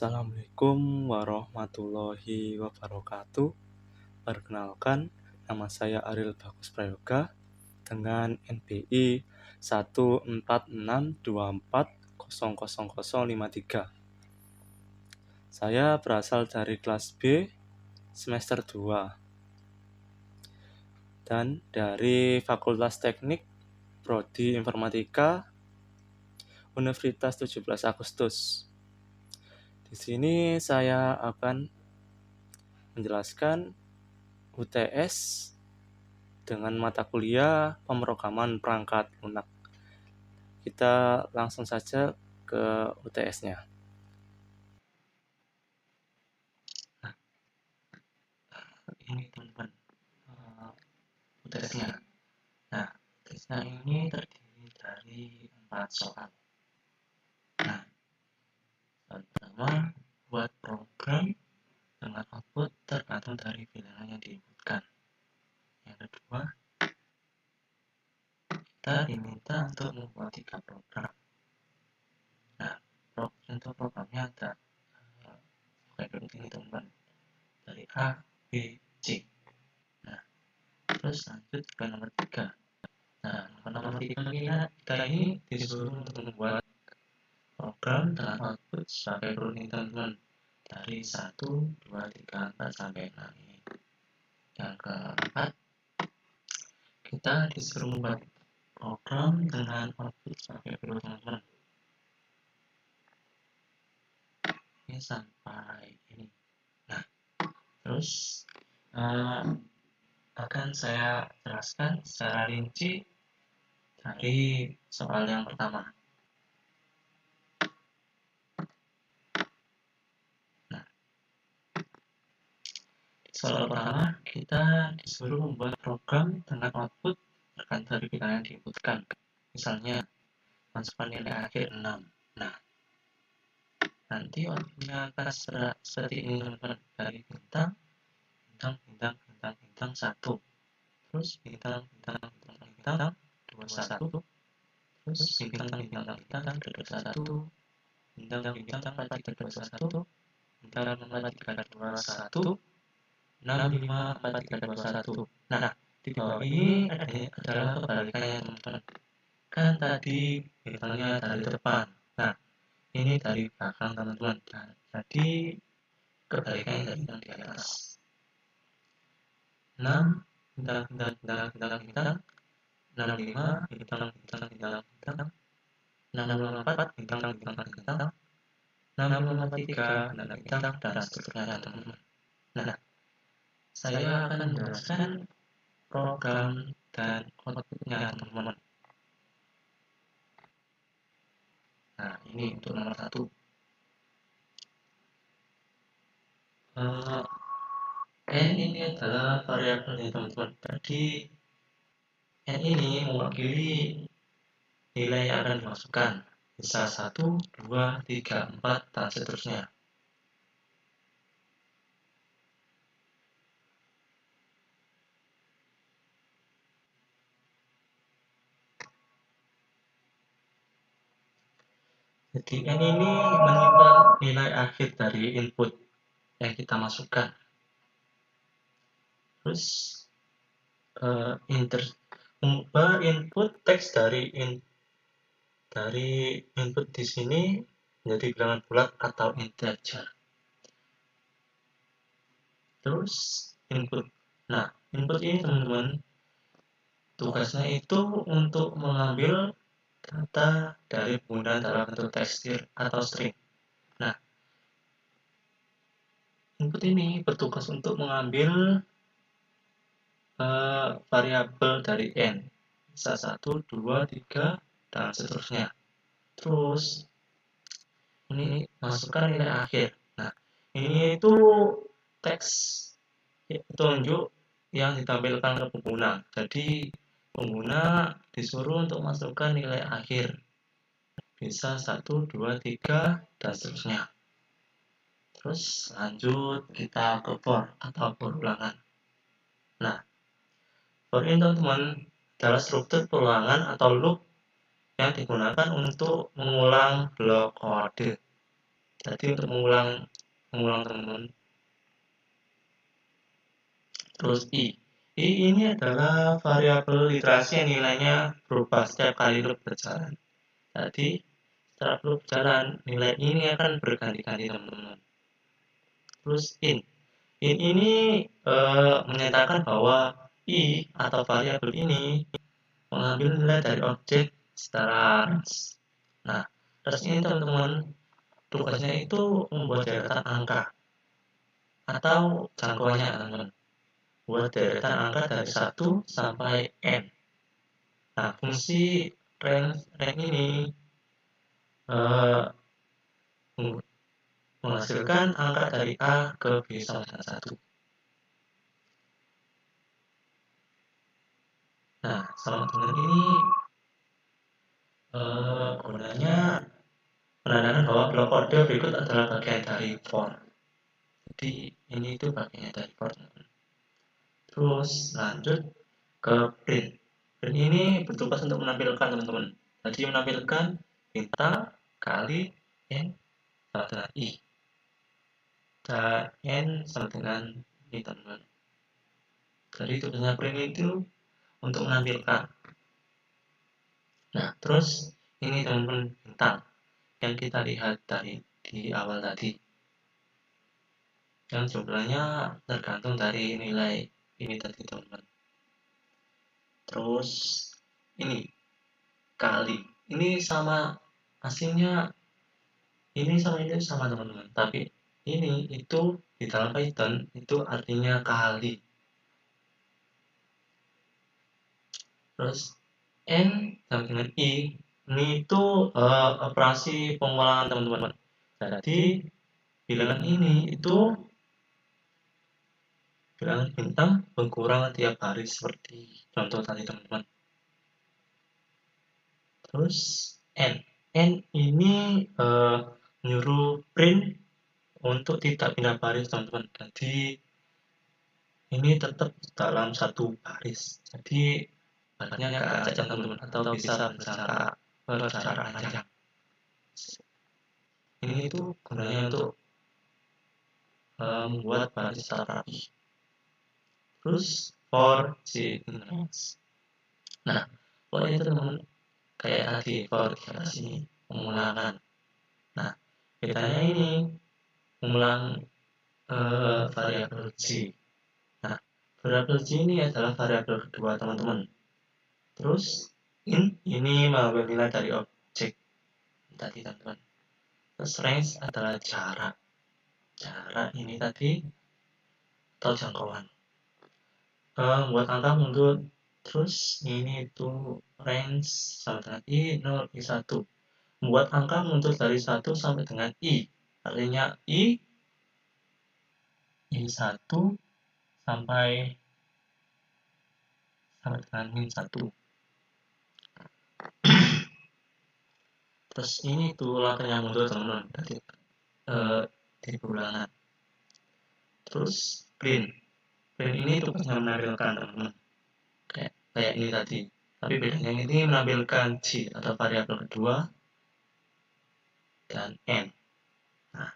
Assalamualaikum warahmatullahi wabarakatuh. Perkenalkan, nama saya Ariel Bagus Prayoga dengan NPI 14624000053. Saya berasal dari kelas B semester 2 dan dari Fakultas Teknik Prodi Informatika Universitas 17 Agustus. Di sini saya akan menjelaskan UTS dengan mata kuliah pemrograman perangkat lunak. Kita langsung saja ke UTS-nya. Ini teman-teman UTS-nya. Nah, UTS-nya ini terdiri dari 4 soal. Nah, soal pertama, buat program dengan output tergantung dari bilangan yang diinputkan. Yang kedua, kita diminta untuk membuat 3 program. Nah, untuk programnya ada kayak ini teman-teman, dari A, B, C. Nah, terus lanjut ke nomor 3. Nah, nomor 3 kita ini disuruh untuk membuat program dengan output sebagai running teman-teman dari 1, 2, 3, 4 sampai 6 ini. Yang keempat, kita disuruh membuat program dengan output sebagai berikut teman-teman. Ini sampai ini. Nah, terus akan saya jelaskan secara rinci dari soal yang pertama. Nah, soal pertama kita disuruh membuat program dengan output tergantung dari bilangan yang diinputkan. Misalnya, masukkan nilai akhir 6. Nah, nanti outputnya akan seperti ini teman-teman, dari bintang, 1. Terus bintang, 21. Terus bintang, 21. Bintang, 4, 3, 2, 1. Bintang, 4, 3, 2, 1. 6, 5, 4, 3, 2, 1. Nah, di bawah ini adalah kebalikannya teman-teman. Kan tadi bintangnya dari depan. Nah, ini dari belakang teman-teman. Nah, jadi kebalikannya dari yang di atas. 6, bintang, 65, bintang, 654, bintang, 653, bintang, dan seterusnya teman-teman. Nah, saya akan menjelaskan program dan outputnya teman-teman. Nah, ini untuk nomor 1. N ini adalah variabelnya teman-teman. Jadi N ini mewakili nilai yang akan dimasukkan. Bisa 1, 2, 3, 4, dan seterusnya. Jadi N ini menyimpan nilai akhir dari input yang kita masukkan. Terus mengubah input teks dari input di sini menjadi bilangan bulat atau integer. Terus input. Nah, input ini teman-teman tugasnya itu untuk mengambil data dari penggunaan dalam bentuk tekstil atau string. Nah, input ini bertugas untuk mengambil variabel dari n. Bisa 1, 2, 3, dan seterusnya. Terus ini masukkan nilai akhir. Nah, ini itu teks petunjuk yang ditampilkan ke pengguna. Jadi pengguna disuruh untuk masukkan nilai akhir. Bisa 1, 2, 3, dan seterusnya. Terus lanjut kita ke for atau for ulangan. Nah, for ini teman-teman adalah struktur perulangan atau loop yang digunakan untuk mengulang blok kode. Jadi untuk mengulang teman-teman. Terus I ini adalah variabel literasi yang nilainya berubah setiap kali loop berjalan. Jadi setelah loop berjalan, nilai ini akan berganti-ganti teman-teman. Terus in ini menyatakan bahwa I atau variabel ini mengambil nilai dari objek secara range. Nah, terus ini teman-teman, tugasnya itu membuat deretan angka atau jangkauannya teman-teman. Buat deretan angka dari 1 sampai n. Nah, fungsi range ini menghasilkan angka dari A ke B sama dengan 1. Nah, sama dengan ini gunanya menandakan bahwa blok kode berikut adalah bagian dari for. Jadi ini itu bagiannya dari for. Terus lanjut ke print. Print ini bertugas untuk menampilkan teman-teman. Jadi menampilkan bintang kali n sama dengan i. Dan n sama dengan i teman-teman. Jadi tugasnya print itu untuk menampilkan. Nah, terus ini teman-teman bintang yang kita lihat dari di awal tadi. Yang jumlahnya tergantung dari nilai ini tadi teman-teman. Terus ini kali. Ini sama aslinya ini sama teman-teman. Tapi ini itu di dalam Python itu artinya kali. Terus n sama dengan i. Ini itu operasi pengulangan teman-teman. Jadi bilangan ini itu bilangan bintang berkurang tiap hari seperti contoh tadi teman-teman. Terus n ini menyuruh print untuk tidak pindah baris teman-teman. Jadi ini tetap dalam satu baris. Jadi barisnya agak acak teman-teman atau bisa berjarak panjang. Ini itu gunanya untuk membuat baris secara rapi. Terus for sequence. Nah, for itu teman-teman kayak tadi for iterasi pengulangan. Nah, bedanya ini mengulang variabel G. Nah, variabel G ini adalah variabel kedua teman-teman. Terus ini mengambil nilai dari objek tadi teman-teman. Terus range adalah jarak. Jarak ini tadi atau jangkauan. Buat angka mundur. Terus ini itu range sama dengan i 0 i 1. Membuat angka mundur dari 1 sampai dengan i. Artinya i 1 sampai dengan min 1. Terus ini tuh langkah yang mundur teman-teman dari di ulangan. Terus print ini tugasnya menampilkan teman-teman kayak ini tadi. Tapi bedanya ini menampilkan G atau variabel kedua dan N. Nah,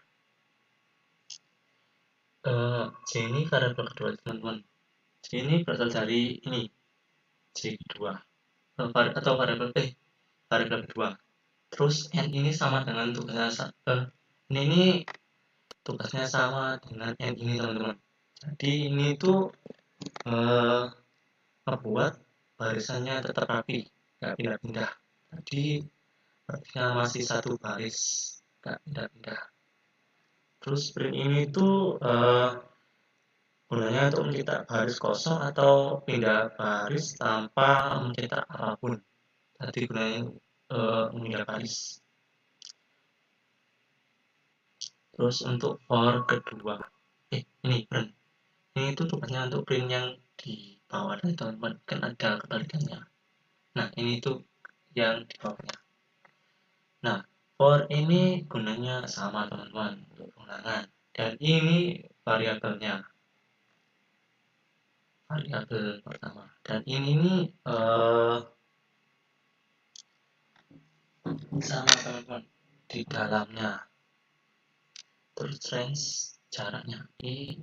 G ini variabel kedua teman-teman. G ini berasal dari ini G kedua atau variabel kedua. Terus N ini sama dengan tugasnya ini tugasnya sama dengan N ini teman-teman. Jadi ini tuh membuat barisannya tetap rapi, nggak pindah-pindah. Jadi barisnya masih satu baris, nggak pindah-pindah. Terus print ini tuh gunanya untuk mencetak baris kosong atau pindah baris tanpa mencetak apapun. Jadi gunanya memindah baris. Terus untuk for kedua, ini print. Ini itu tugasnya untuk print yang di bawah dari teman-teman, kan ada kebalikannya. Nah, ini tuh yang di bawahnya. Nah, for ini gunanya sama teman-teman untuk pengulangan. Dan ini variabelnya. Variabel pertama. Dan ini sama teman-teman di dalamnya. terus range jaraknya I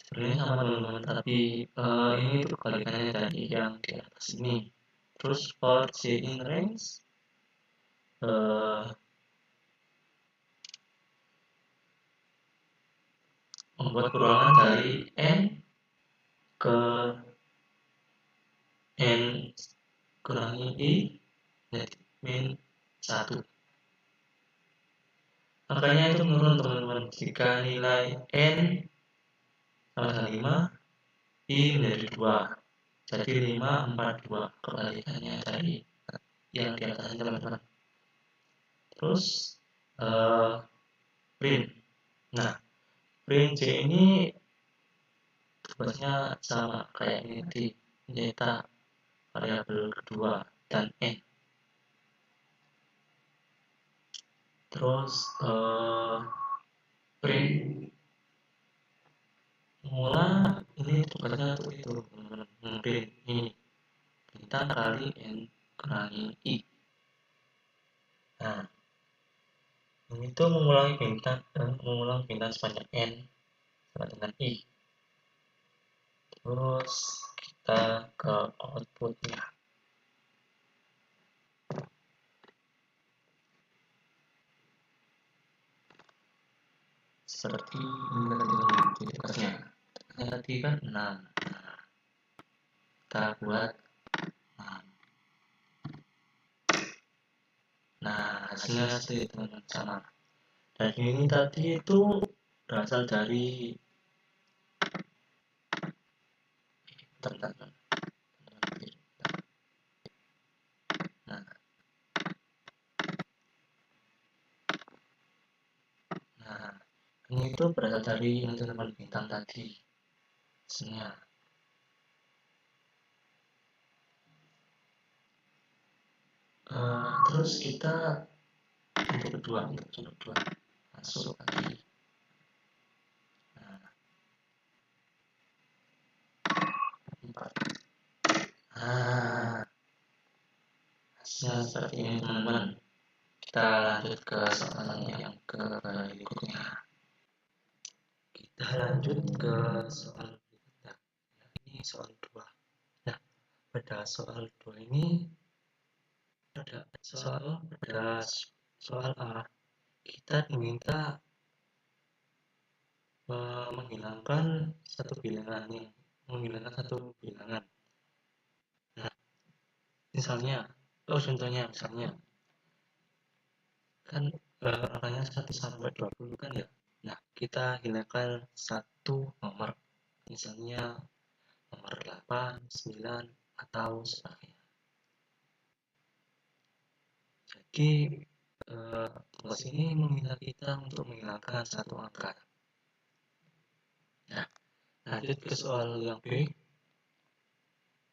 sebenarnya sama teman-teman, tapi ini tuh kebalikannya dari yang di atas ini. Terus for J in range membuat perulangan dari N ke N kurangi I jadi min 1. Makanya itu menurun teman-teman. Jika nilai N sama dengan 5, I menjadi 2. Jadi 5, 4, 2. Kebalikannya dari yang di atasnya teman-teman. Terus print. Nah, print J ini tugasnya sama kayak ini tadi, nyeta variabel kedua dan N. Terus print mula ini tugasnya untuk itu, print ini bintang kali N kurangi I. Nah, ini tuh mengulangi bintang sebanyak N sama dengan I. Terus kita ke outputnya. Seperti ini tadi tugasnya. Tadi kan 6. Nah, kita buat 6. Nah, hasilnya seperti teman-teman sama. Dan ini tadi itu berasal dari teman-teman. Nah, ini itu berasal dari yang teman bintang tadi. Hasilnya. Terus kita untuk kedua masuk lagi. Nah, 4. Nah, hasilnya seperti ini teman-teman. Kita lanjut ke soal yang berikutnya. Kita lanjut ke soal berikutnya. Ini soal 2. Nah, pada soal 2 ini pada soal A kita diminta menghilangkan satu bilangan. Nah, contohnya misalnya kan angkanya 1 sampai 20 kan ya. Nah, kita hilangkan satu nomor. Misalnya nomor 8, 9 atau sebagainya. Jadi tugas ini meminta kita untuk menghilangkan satu angka. Nah, lanjut ke soal yang B.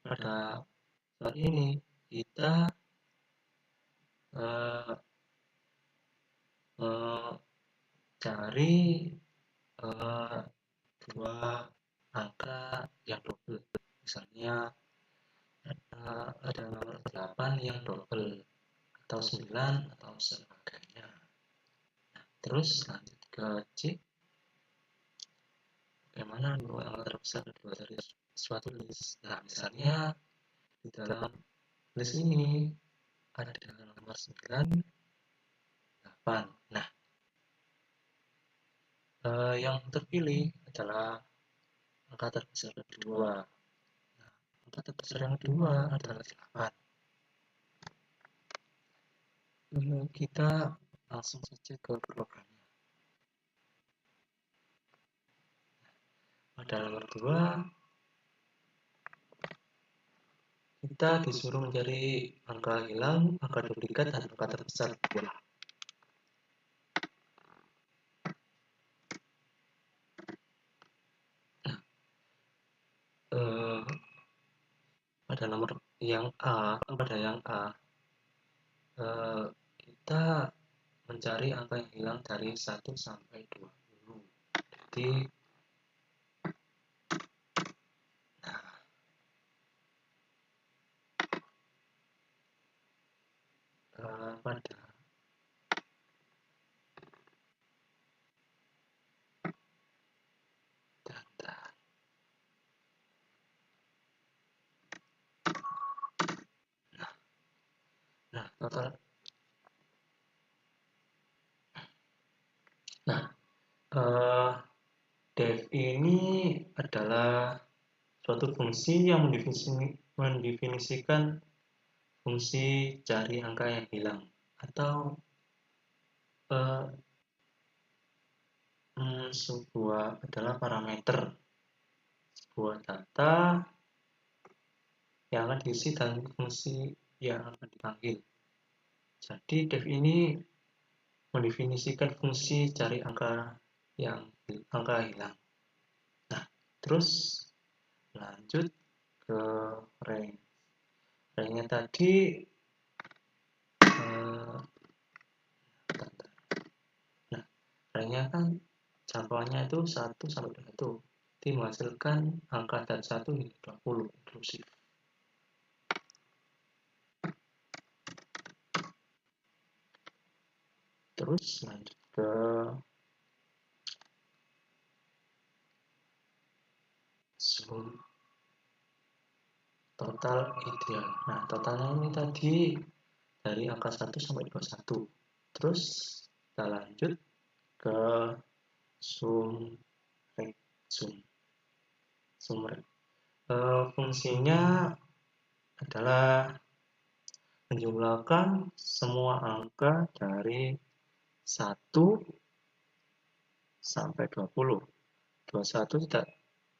Pada soal ini kita cari dua angka yang double. Misalnya ada nomor 8 yang double atau 9 atau sebagainya. Nah, terus lanjut ke C. Bagaimana dua angka terbesar kedua dari suatu list. Nah, misalnya di dalam list ini ada nomor 9, 8. Nah, yang terpilih adalah angka terbesar kedua. Nah, angka terbesar yang kedua adalah 8. Kita langsung saja ke programnya. Pada nomor 2 kita disuruh mencari angka hilang, angka duplikat, dan angka terbesar 2. Pada yang A kita mencari angka yang hilang dari 1 sampai 20. Jadi total. Nah, eh, def ini adalah suatu fungsi yang mendefinisikan fungsi cari angka yang hilang atau eh, sebuah adalah parameter sebuah data yang akan diisi dan fungsi yang akan dipanggil. Jadi def ini mendefinisikan fungsi cari angka hilang. Nah, terus lanjut ke range. Range-nya tadi nah, range-nya kan jangkauannya itu 1 sampai 21. Jadi menghasilkan angka dari 1 hingga 20 inklusif. Terus lanjut ke zoom total ideal. Nah, totalnya ini tadi dari angka 1 sampai 21. Terus kita lanjut ke zoom rate. Zoom rate. Fungsinya adalah menjumlahkan semua angka dari 1 sampai 20. 21 tidak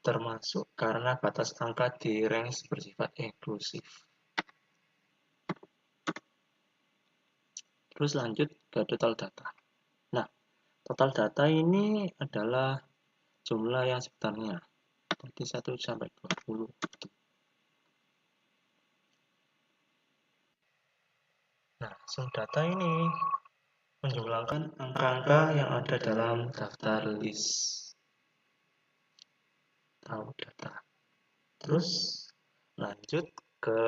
termasuk karena batas angka di range bersifat inklusif. Terus lanjut ke total data. Nah, total data ini adalah jumlah yang sebenarnya. Jadi 1 sampai 20. Nah, sum data ini menjumlahkan angka-angka yang ada dalam daftar list atau data. Terus lanjut ke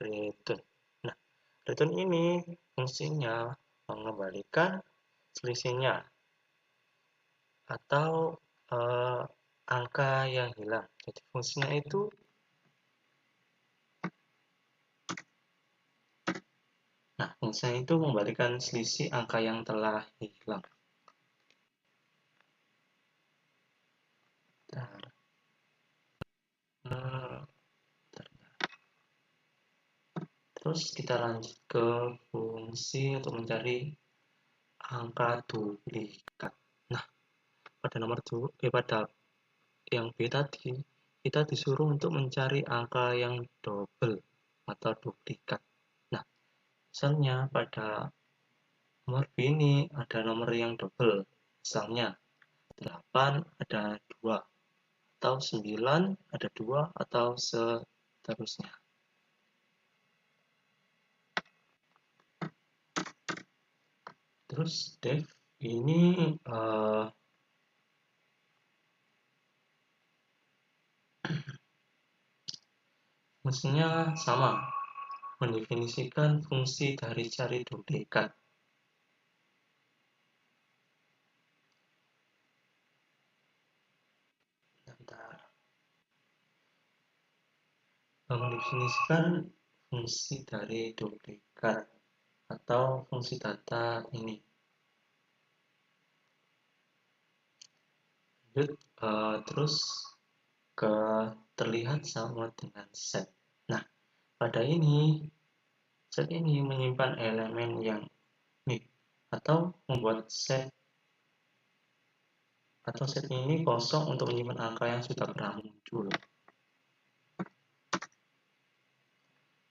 return. Nah, return ini fungsinya mengembalikan selisihnya atau angka yang hilang. Jadi fungsinya itu mengembalikan selisih angka yang telah hilang. Terus kita lanjut ke fungsi untuk mencari angka duplikat. Nah, pada yang B tadi, kita disuruh untuk mencari angka yang double atau duplikat. Nah, misalnya pada nomor B ini ada nomor yang double, misalnya 8 ada 2, atau 9 ada 2, atau seterusnya. Terus def ini fungsinya sama, mendefinisikan fungsi dari cari duplikat. Mendefinisikan fungsi dari duplikat atau fungsi data ini. Lanjut, terus ke terlihat sama dengan set. Nah, pada ini set ini menyimpan elemen yang unik atau membuat set ini kosong untuk menyimpan angka yang sudah pernah muncul.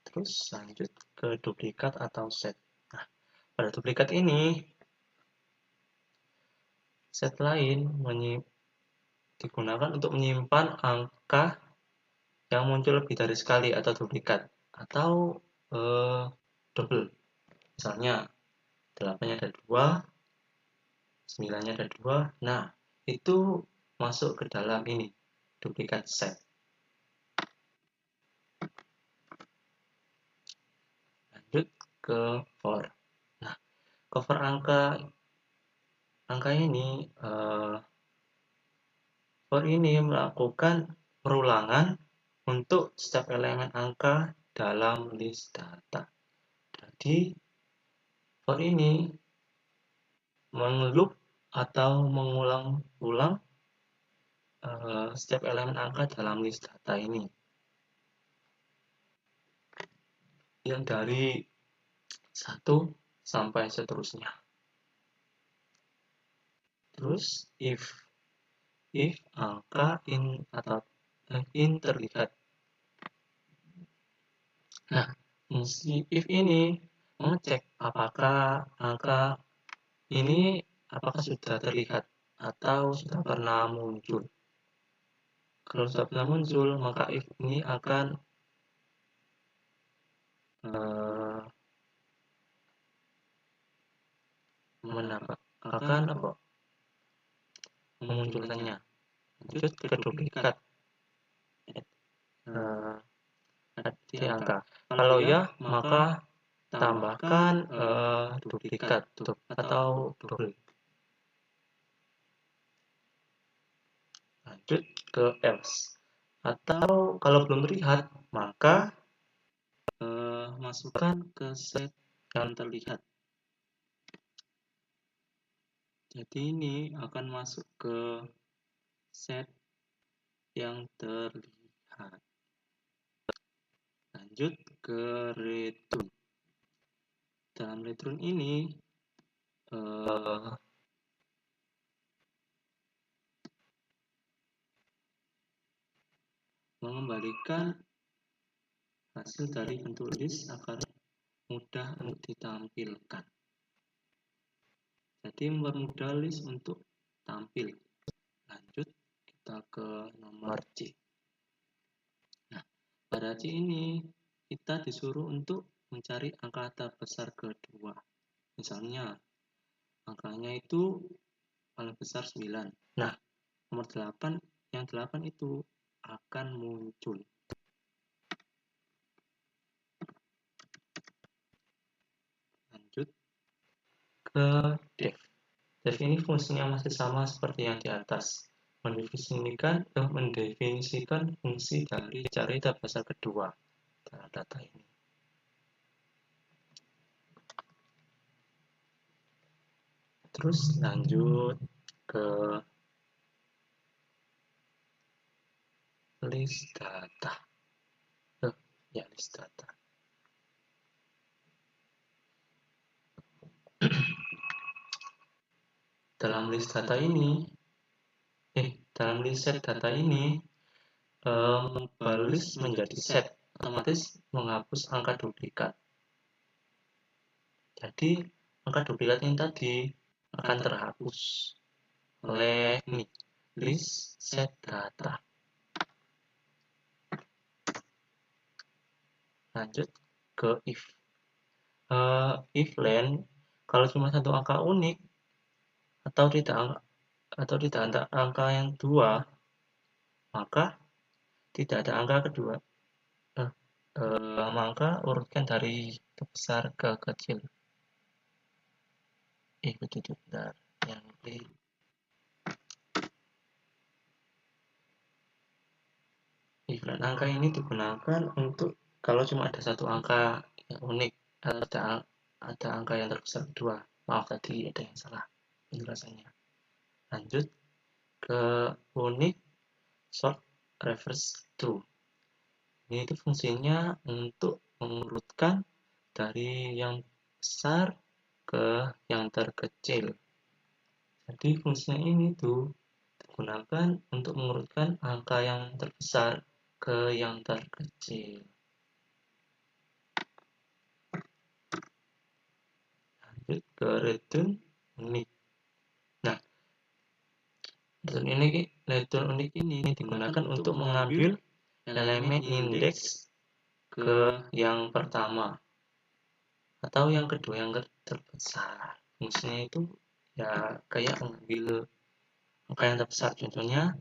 Terus lanjut ke duplikat atau set. Nah, pada duplikat ini set lain digunakan untuk menyimpan angka yang muncul lebih dari sekali atau duplikat atau double. Misalnya 8-nya ada 2, 9-nya ada 2. Nah, itu masuk ke dalam ini, duplikat set. Lanjut ke for. Nah, ke for angka ini for ini melakukan perulangan untuk setiap elemen angka dalam list data. Jadi for ini mengelup atau mengulang-ulang setiap elemen angka dalam list data ini, yang dari 1 sampai seterusnya. Terus if angka in terlihat. Nah, if ini mengecek apakah angka ini sudah terlihat atau sudah pernah muncul. Kalau sudah pernah muncul, maka if ini akan memunculkannya. Lanjut ke duplikat di angka. Kalau ya, maka tambahkan duplikat atau double. Lanjut ke else. Atau kalau belum terlihat, maka masukkan ke set yang terlihat. Jadi ini akan masuk ke set yang terlihat. Lanjut ke return. Dalam return ini mengembalikan hasil dari bentuk list agar mudah untuk ditampilkan. Jadi mempermudah list untuk tampil. Lanjut kita ke nomor C. Nah, pada C ini kita disuruh untuk mencari angka terbesar kedua. Misalnya angkanya itu paling besar 9. Nah, nomor 8, yang 8 itu akan muncul. Lanjut ke def. Def ini fungsinya masih sama seperti yang di atas. Mendefinisikan fungsi dari cari terbesar kedua dalam data ini. Terus lanjut ke list data. List data. Dalam list data ini, dalam list set data ini, mengubah list menjadi set, otomatis menghapus angka duplikat. Jadi, angka duplikat ini tadi akan terhapus oleh ini, list set data. Lanjut ke if. If len, kalau cuma satu angka unik atau tidak ada angka yang dua, maka tidak ada angka kedua. Maka urutkan dari terbesar ke kecil. Bentar. Yang if len angka ini digunakan untuk kalau cuma ada satu angka yang unik atau ada angka yang terbesar kedua. Maaf tadi ada yang salah penjelasannya. Lanjut ke unique sort reverse to. Ini itu fungsinya untuk mengurutkan dari yang besar ke yang terkecil. Jadi fungsinya ini tuh digunakan untuk mengurutkan angka yang terbesar ke yang terkecil. Lanjut ke return unique. Nah, return unik ini digunakan untuk mengambil elemen indeks ke yang pertama atau yang kedua yang terbesar. Fungsinya itu ya kayak mengambil angka yang terbesar. Contohnya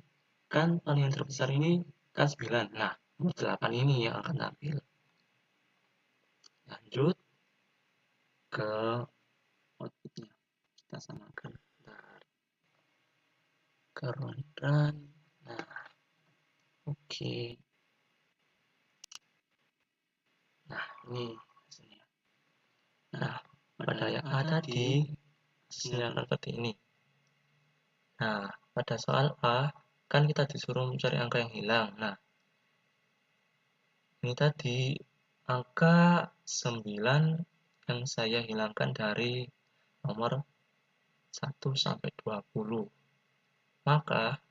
kan paling yang terbesar ini kan 9. Nah, nomor 8 ini yang akan tampil. Lanjut ke outputnya. Kita samakan ke run. Nah, oke. Nah, ini hasilnya. pada yang A tadi hasilnya akan seperti ini. Nah, pada soal A kan kita disuruh mencari angka yang hilang. Nah, ini tadi angka 9 yang saya hilangkan dari nomor 1 sampai 20. Maka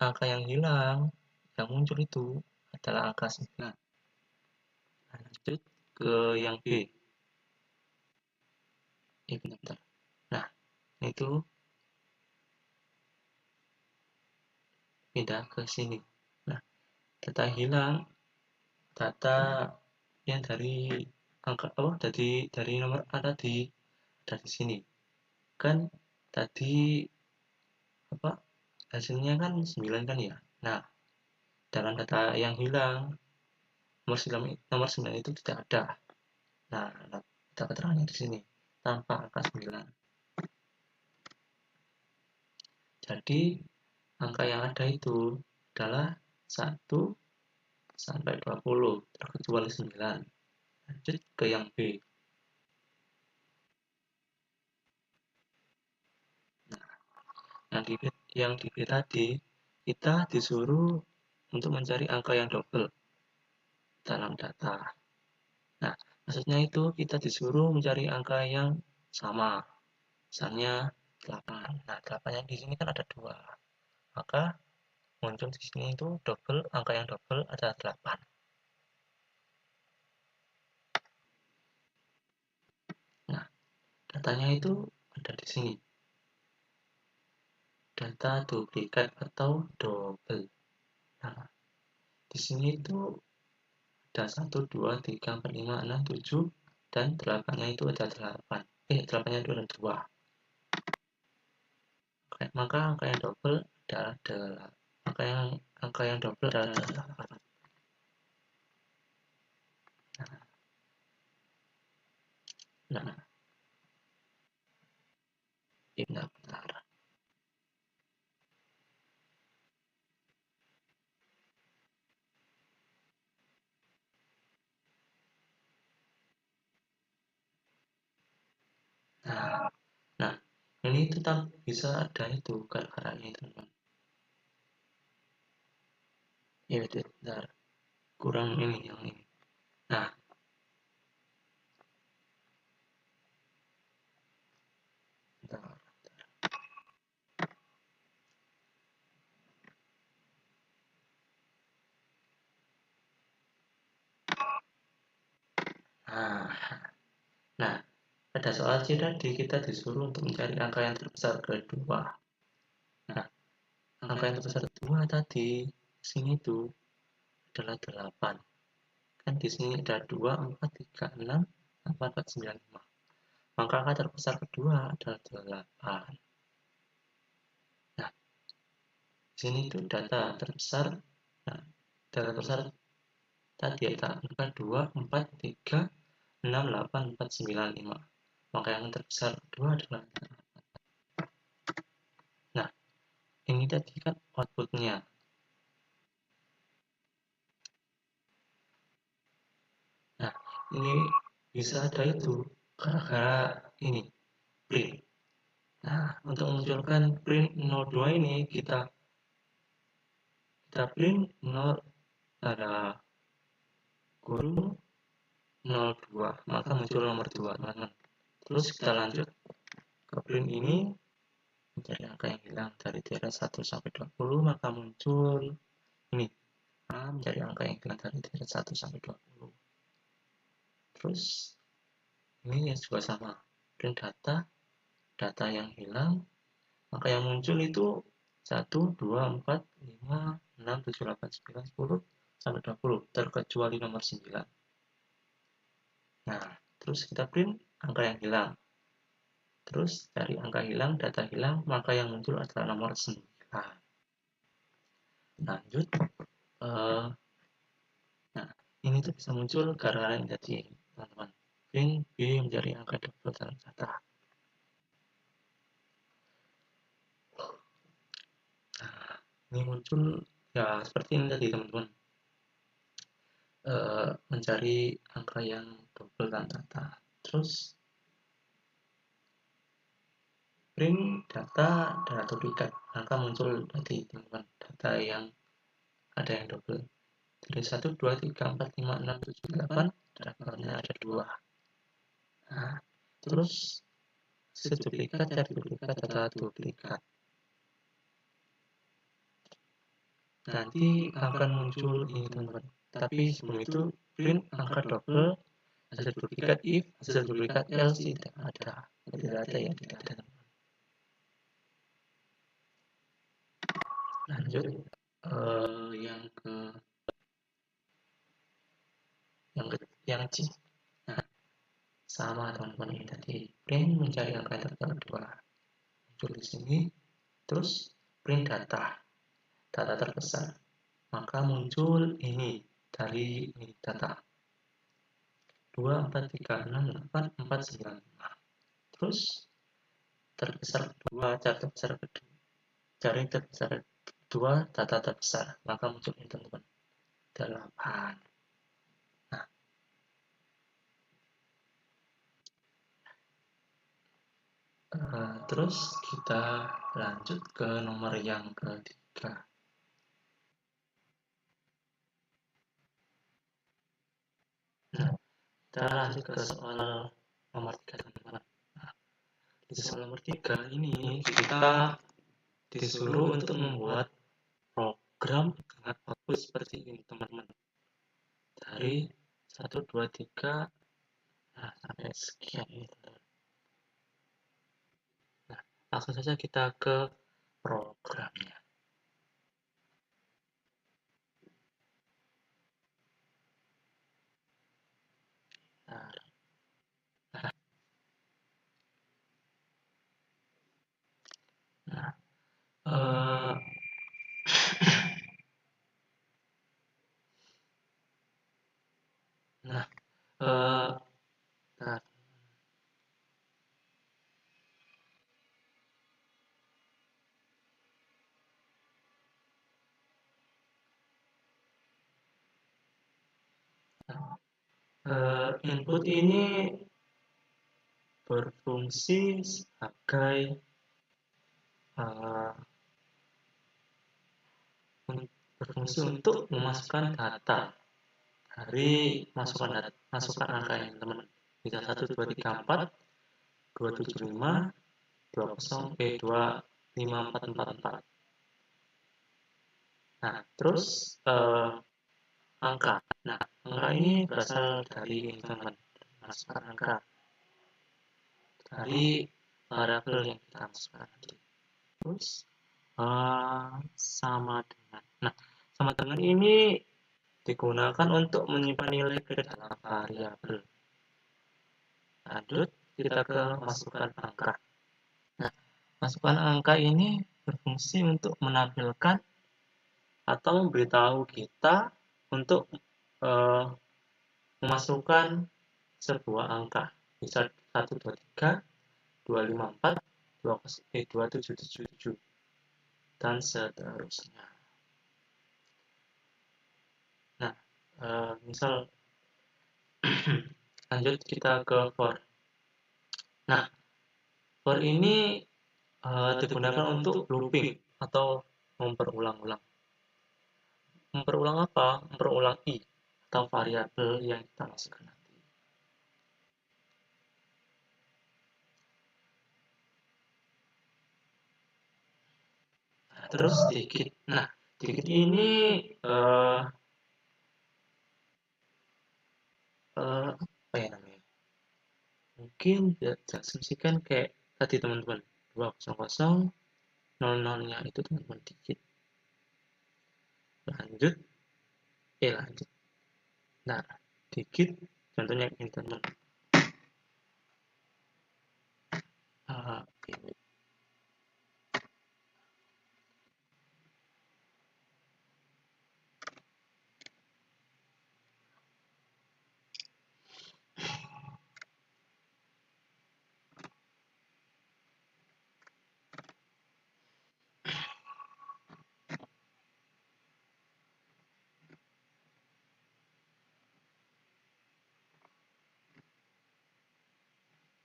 angka yang hilang yang muncul itu adalah angka 9. Lanjut ke yang B. Bentar. Nah, itu pindah ke sini. Nah, data hilang, data yang dari angka dari nomor A tadi dari sini. Kan tadi hasilnya kan 9 kan ya. Nah, dalam data yang hilang nomor 9 itu tidak ada. Nah, kita keterangannya di sini tanpa angka 9. Jadi angka yang ada itu adalah 1 sampai 20 terkecuali 9. Lanjut ke yang B. Nah, yang di B tadi kita disuruh untuk mencari angka yang double dalam data. Nah, maksudnya itu kita disuruh mencari angka yang sama. Misalnya 8. Nah, 8 yang di sini kan ada 2. Maka muncul di sini itu double, angka yang double adalah 8. Nah, datanya itu ada di sini. Data duplikat atau double. Nah, di sini itu ada 1, 2, 3, 4, 5, 6, 7, dan 8-nya itu ada 8. 8-nya itu ada 2. Maka angka yang double adalah 8. Angka yang double adalah 8. Nah, benar. Nah, nah, ini tetap bisa ada itu gara-garanya itu, teman. Ya, benar. Kurang ini yang ini. Nah, bentar. Nah, pada soal C tadi kita disuruh untuk mencari angka yang terbesar kedua. Nah, angka yang terbesar kedua tadi sini tuh adalah 8. Kan di sini ada 2, 4, 3, 6, 4, 9, 5. Maka angka terbesar kedua adalah 8. Nah, di sini itu data terbesar. Nah, data terbesar tadi ada angka 2, 4, 3, 6, 8, 4, 9, 5. Maka yang terbesar kedua adalah 8. Nah, ini tadi kan outputnya. Nah, ini bisa ada itu gara-gara ini print. Nah, untuk memunculkan print 02 ini kita print 0 ada guru 02, maka muncul nomor 2, teman-teman. Terus kita lanjut ke print ini mencari angka yang hilang dari daerah 1 sampai 20, maka muncul ini. Nah, mencari angka yang hilang dari daerah 1 sampai 20. Terus ini juga sama. Print data yang hilang, maka yang muncul itu 1, 2, 4, 5, 6, 7, 8, 9, 10, sampai 20, terkecuali nomor 9. Nah, terus kita print angka yang hilang. Terus dari angka hilang, data hilang, maka yang muncul adalah nomor 9. Lanjut. Nah, ini tuh bisa muncul gara-gara yang tadi, teman-teman. Print B menjadi angka double dalam data. Nah, ini muncul ya seperti ini tadi, teman-teman. Mencari angka yang double dalam data. Terus print data duplikat, maka muncul tadi teman-teman data yang ada yang double. Dari 1, 2, 3, 4, 5, 6, 7, 8, dapatnya ada 2. Nah, terus seduplikat, cari duplikat, data duplikat. Nanti akan muncul ini teman-teman. Tapi sebelum itu print angka double hasil duplikat if hasil duplikat else tidak ada. Tidak ada yang tidak ada. Lanjut yang C. Nah, sama teman-teman ini tadi. Print mencari angka yang terbesar 2. Muncul di sini. Terus print data terbesar. Maka muncul ini dari ini data 2, 4, 3, 6, 8, 4, 9, 5. Terus terbesar 2, cari terbesar kedua. Cari terbesar 2, data terbesar. Maka muncul ini teman-teman 8. Nah, terus kita lanjut ke nomor yang ketiga. Nah, kita lanjut ke soal nomor 3 teman-teman. Nah, di soal nomor 3 ini kita disuruh untuk membuat program dengan output seperti ini teman-teman. Dari 1, 2, 3 sampai sekian ini teman-teman. Nah, langsung saja kita ke programnya. Nah, input ini berfungsi sebagai untuk memasukkan data dari masukkan angka yang teman-teman. Bisa 1, 2, 3, 4, 2, 7, 5, 2, 0, 2, 5, 4, 4, 4. Nah, terus angka. Nah, angka ini berasal dari teman-teman. Masukkan angka dari variabel yang kita masukkan nanti. Terus sama dengan. Nah, sama dengan ini digunakan untuk menyimpan nilai ke dalam variabel. Lanjut, kita ke masukkan angka. Nah, masukkan angka ini berfungsi untuk menampilkan atau memberitahu kita untuk memasukkan sebuah angka. Bisa 1, 2, 3, 2, 5, 4, 2, 7, 7, 7, dan seterusnya. Nah, misal lanjut kita ke for. Nah, for ini digunakan untuk looping atau memperulang-ulang. Memperulang apa? Memperulang i atau variabel yang kita masukkan nanti. Nah, terus dikit. Nah, dikit ini apa ya namanya? Mungkin diasumsikan kayak tadi teman-teman 200 00-nya itu teman-teman dikit. Lanjut. Nah, dikit contohnya ini teman-teman. Ini.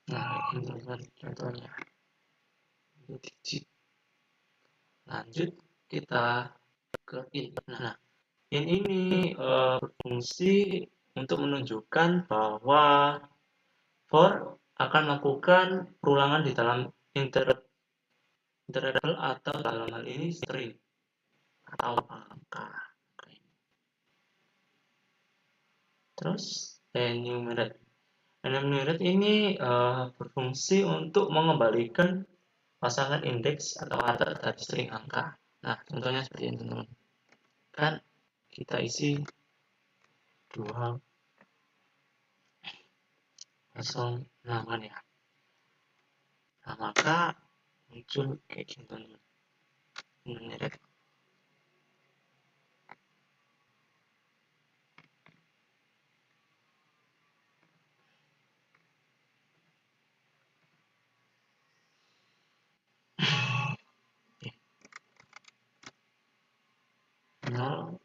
Nah, ini teman-teman contohnya. digit. Lanjut kita ke int. Nah, int ini berfungsi untuk menunjukkan bahwa for akan melakukan perulangan di dalam interval atau dalam hal ini string atau angka. Terus enumerate. Enumerate ini berfungsi untuk mengembalikan pasangan indeks atau kata dari string angka. Nah, contohnya seperti ini, teman-teman. Kan kita isi 208 ya. Nah, maka muncul kayak gini, teman-teman. Enumerate. Nol.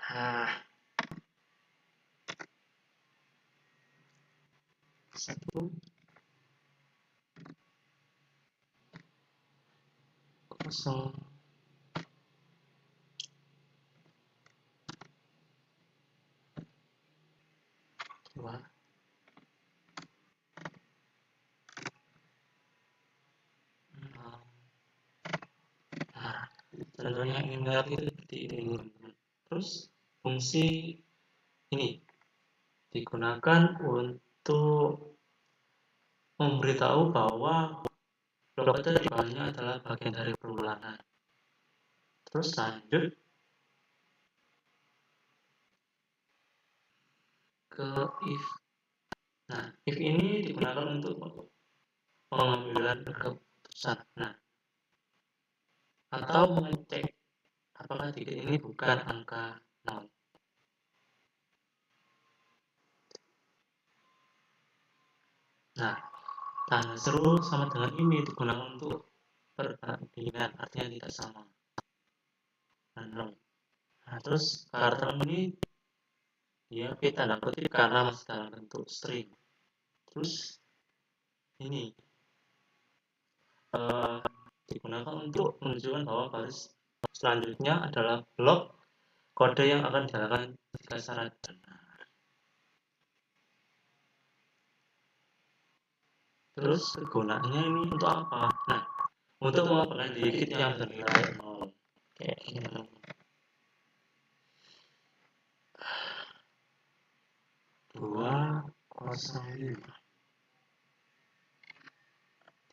Nah, 1, 0, 2, 6. Nah, contohnya email itu seperti ini, teman-teman. Terus fungsi ini digunakan untuk memberitahu bahwa blok itu depannya adalah bagian dari perulangan. Terus lanjut ke if. Nah, if ini digunakan untuk pengambilan keputusan. Nah, atau mengecek apakah digit ini bukan angka 0. Nah, tanda seru sama dengan ini digunakan untuk perbandingan, artinya tidak sama. Nah, terus karakter ini dia p tanda kutip karena masih dalam bentuk string. Terus ini digunakan untuk menunjukkan bahwa baris selanjutnya adalah blok kode yang akan dijalankan jika syarat benar. Terus kegunaannya ini untuk apa? Nah, untuk mengapalkan digit yang bernilai 0. Kayak gini. 205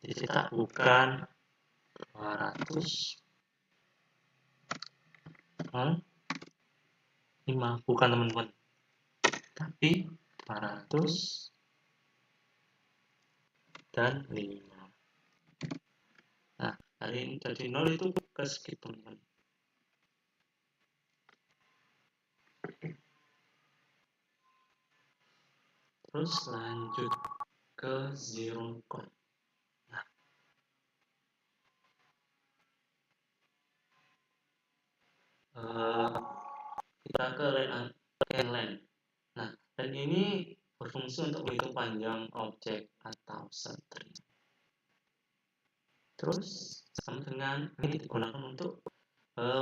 dicetak bukan 200 5, bukan, teman-teman, tapi 200 dan 5. Nah, dari 0 itu ke skip, teman-teman. Terus lanjut ke zero count. Nah, kita ke line. Nah, dan ini berfungsi untuk menghitung panjang objek atau string. Terus sama dengan ini digunakan untuk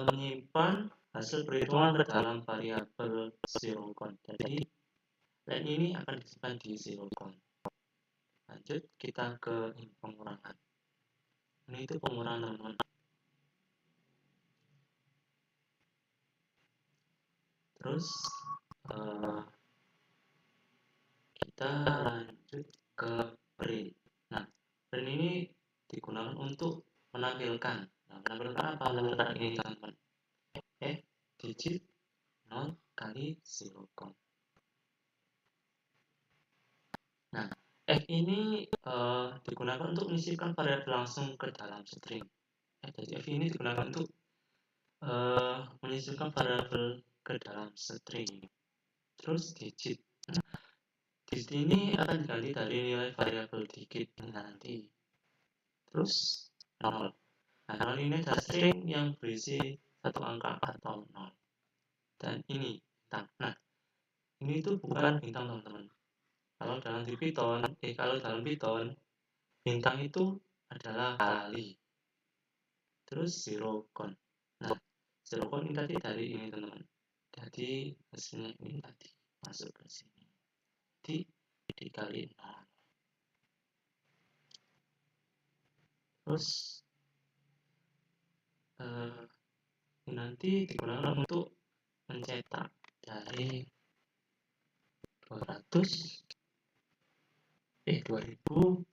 menyimpan hasil perhitungan ke dalam variabel zero count. Jadi line ini akan disimpan di zero count. Lanjut kita ke pengurangan. Ini itu pengurangan, teman-teman. Terus kita lanjut ke print. Nah, print ini digunakan untuk menampilkan. Nah, menampilkan apa? Menampilkan ini, teman-teman. Digit 0 kali 0 count. Nah, F ini digunakan untuk menyisipkan variabel langsung ke dalam string. Jadi F ini digunakan untuk menyisipkan variabel ke dalam string. Terus digit. Digit ini akan diganti dari nilai variabel digit nanti. Terus 0. Nah, 0 ini adalah string yang berisi satu angka atau 0. Dan ini bintang. Nah, ini itu bukan bintang, teman-teman. Kalau dalam Python, bintang itu adalah kali. Terus zero count. Nah, zero count ini tadi dari ini, teman-teman. Jadi hasilnya ini tadi masuk ke sini. Jadi dikali 0. Terus nanti digunakan untuk mencetak dari 200 2000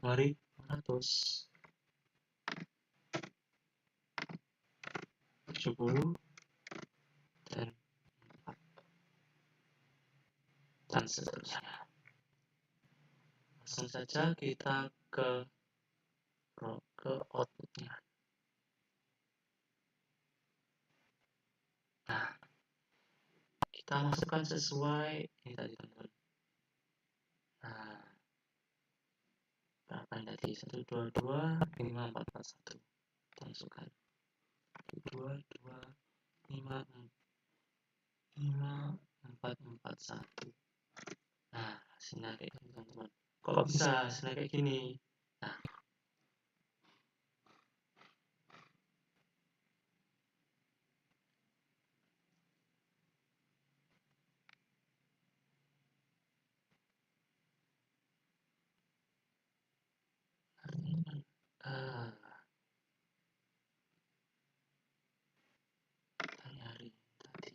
2500 70 dan seterusnya. Langsung saja kita ke outputnya. Nah, kita masukkan sesuai ini tadi, teman-teman. Nah, berapa ini tadi? 122 5441. Kita masukkan 122 5441. Nah, hasilnya kayak gini, teman-teman. Kok bisa hasilnya kayak gini? Nah, kita nyari tadi.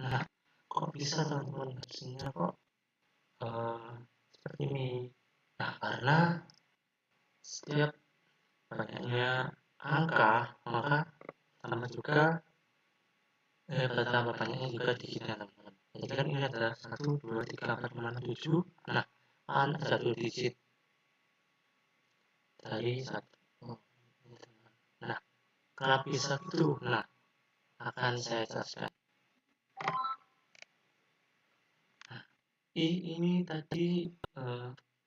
Nah, kok bisa, teman-teman, hasilnya kok seperti ini? Nah, karena setiap banyaknya angka, maka sama juga betapa banyaknya juga digitnya, teman-teman. Jadi kan ini adalah 1, 2, 3, 4, 5, 6, 7. Nah, kan satu digit dari 1. Nah, kenapa bisa gitu? Nah, akan saya jelaskan. Nah, ini tadi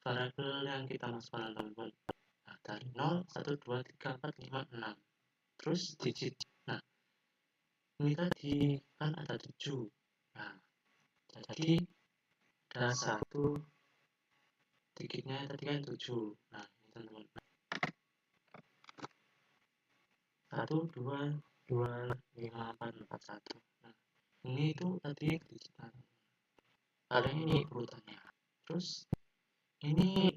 variabel yang kita masukkan, teman-teman. Nah, dari 0, 1, 2, 3, 4, 5, 6. Terus digit. Nah, ini tadi kan ada 7. Nah, jadi ada 1 digitnya tadi kan 7. Nah, ini, teman-teman. 1, 2, 2, 5, 4, 4, 1. Nah, ini itu tadi digital. Kalian ini urutannya. Terus ini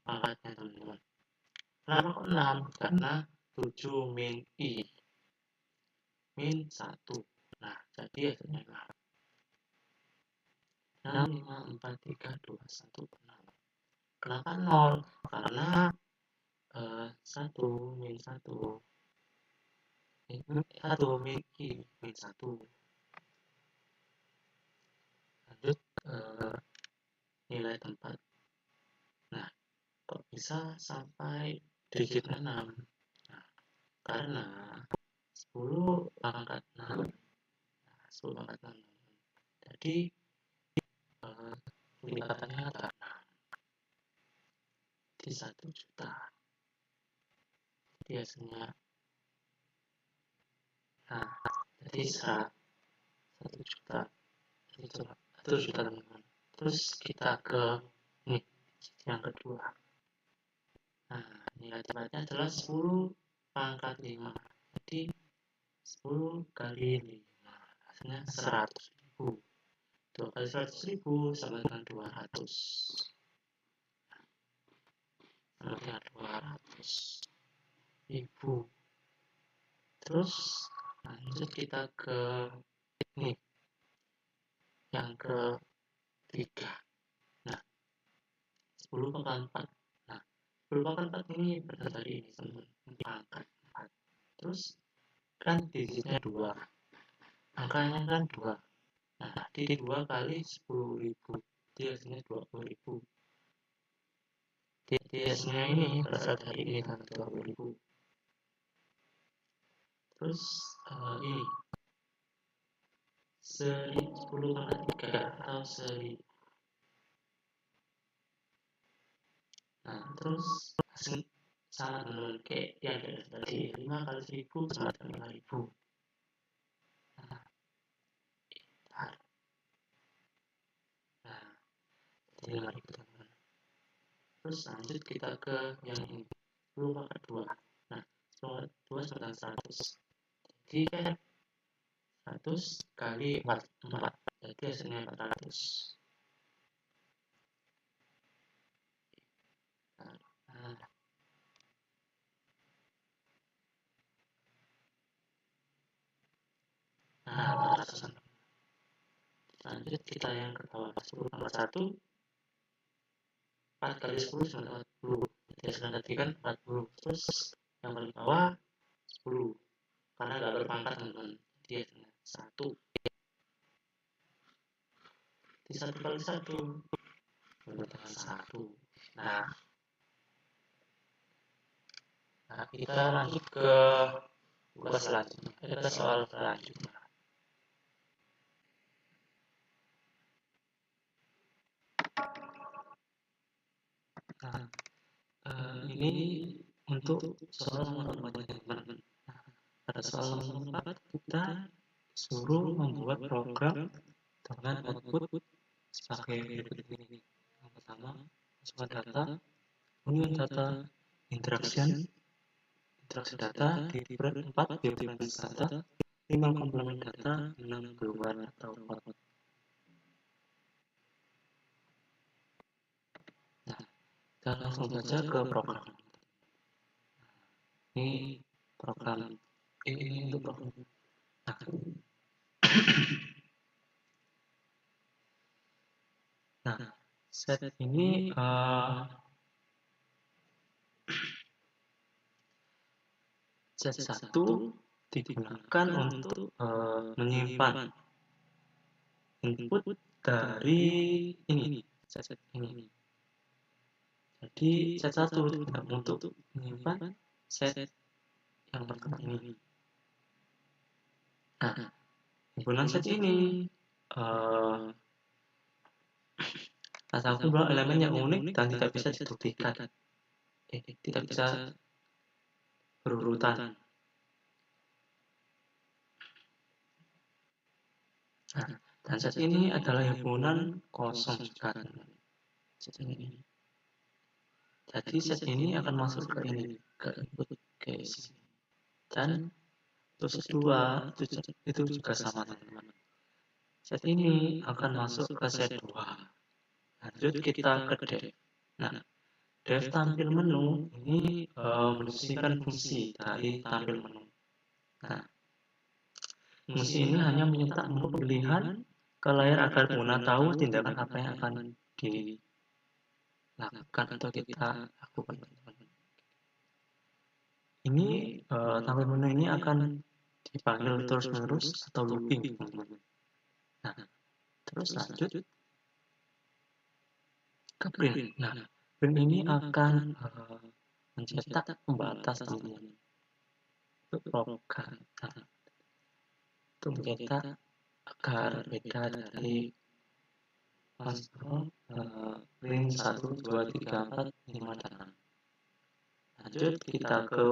pangkatnya, teman-teman. Kenapa kok 6? Karena 7 min I min 1. Nah, jadi hasilnya 6, 5, 4, 3, 2, 1, 6. Kenapa 0? Karena 1 min 1 min I min 1. Lanjut nilai tempat. Nah, kok bisa sampai digit 6? Nah, karena 10 pangkat 6. Nah, 10 pangkat 6. Jadi lipatannya ada 6 di 1 juta. Jadi hasilnya, nah, jadi 1 juta. 1 juta, teman-teman. Terus kita ke ini yang kedua. Nah, nilai dapatnya adalah 10 pangkat 5. Jadi 10 kali 5 hasilnya 100.000. 2 kali 100.000 sama dengan 200. Sama dengan 200.000. Terus lanjut kita ke ini yang ketiga. Nah, 10 pangkat 4. Nah, 10 pangkat 4 ini berasal dari ini teman-teman, pangkat 4. Terus kan digitnya 2. Angkanya kan 2. Nah, di 2 kali 10.000. Jadi hasilnya 20.000. Jadi hasilnya ini berasal dari ini kan 20.000. Terus ini seri 10 pangkat 3 atau seri. Nah, terus hasil sama dengan kayak yang tadi 5 kali 1000 sama dengan 5.000. Nah, jadi 5.000 teman-teman. Terus lanjut kita ke yang ini 10 pangkat 2. Nah, 10 pangkat 2 sama dengan 100. Jadi kan 100 kali 4. Jadi hasilnya 400. Nah, 400. Lanjut kita yang ke bawah 10 pangkat 1. 4 kali 10 sama dengan 40. Jadi hasilnya tadi kan 40. Terus yang paling bawah 10. Karena nggak berpangkat teman-teman. Jadi hasilnya 1. Di 1 kali 1 sama dengan 1. Nah, kita lanjut ke tugas selanjutnya. Ke soal selanjutnya. Nah, ini untuk soal nomor 4 teman-teman. Pada soal nomor 4 kita suruh membuat program dengan output sebagai berikut ini. Yang pertama, masukkan data, union data, interaksi data, different 4 difference data, 5 komplement data, 6 keluar atau out. Nah, kita langsung saja ke program. Ini program ini untuk program. Nah, set ini set 1 digunakan untuk menyimpan input dari ini set ini. Jadi set 1 digunakan untuk menyimpan set yang pertama ini. Nah, himpunan set ini asal kumpulan elemen yang unik dan tidak bisa diduplikat. Tidak bisa berurutan. Nah, dan set ini adalah himpunan kosong juga. Set ini. Jadi set ini akan masuk ke ini, ke input case. Dan terus kedua itu juga sama teman-teman. Set ini akan masuk ke set 2. Lanjut kita ke dev. Nah, dev tampil menu ini mendeskripsikan fungsi dari tampil menu. Nah, fungsi ini hanya menyetak menu pilihan ke layar agar pengguna tahu tindakan apa yang akan dilakukan atau kita lakukan. Ini tampil menu ini akan dipanggil terus-menerus atau looping, teman-teman. Nah, terus lanjut ke print. Nah, print ini akan mencetak pembatas, teman-teman, untuk program. Nah, itu mencetak agar beda dari print 1, 2, 3, 4, 5, dan 6. Lanjut kita ke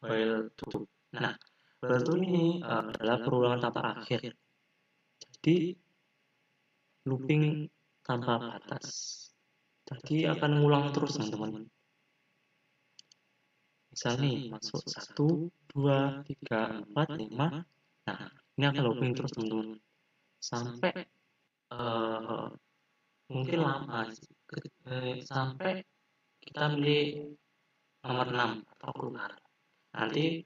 while do. Nah, while do ini adalah perulangan tanpa akhir. Jadi looping tanpa batas. Jadi akan mengulang terus, teman-teman. Misal nih, masuk 1, 2, 3, 4, 5. Nah, ini akan looping terus teman-teman. Sampai mungkin lama sih. Sampai kita pilih nomor 6 atau keluar. Nanti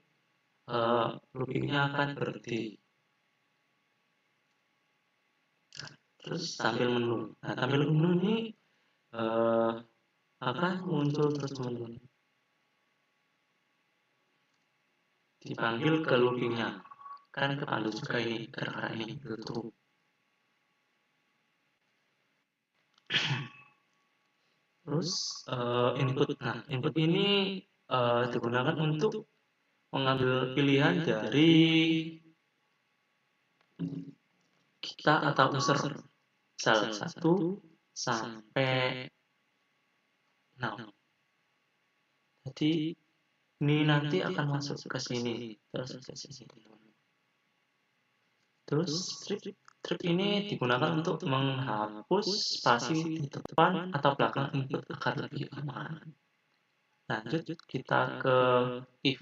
loopingnya akan berhenti. Terus tampil menu. Nah, tampil menu ini akan muncul terus teman-teman. Dipanggil ke loopingnya. Kan kepandu juga ini, gara-gara ini tutup. Terus input. Nah, input ini digunakan untuk mengambil pilihan dari kita atau user salah 1 sampai 6. Jadi ini nanti akan masuk ke sini, terus ke sini. Terus strip ini digunakan untuk menghapus spasi di depan atau belakang input agar lebih aman. Lanjut kita ke if.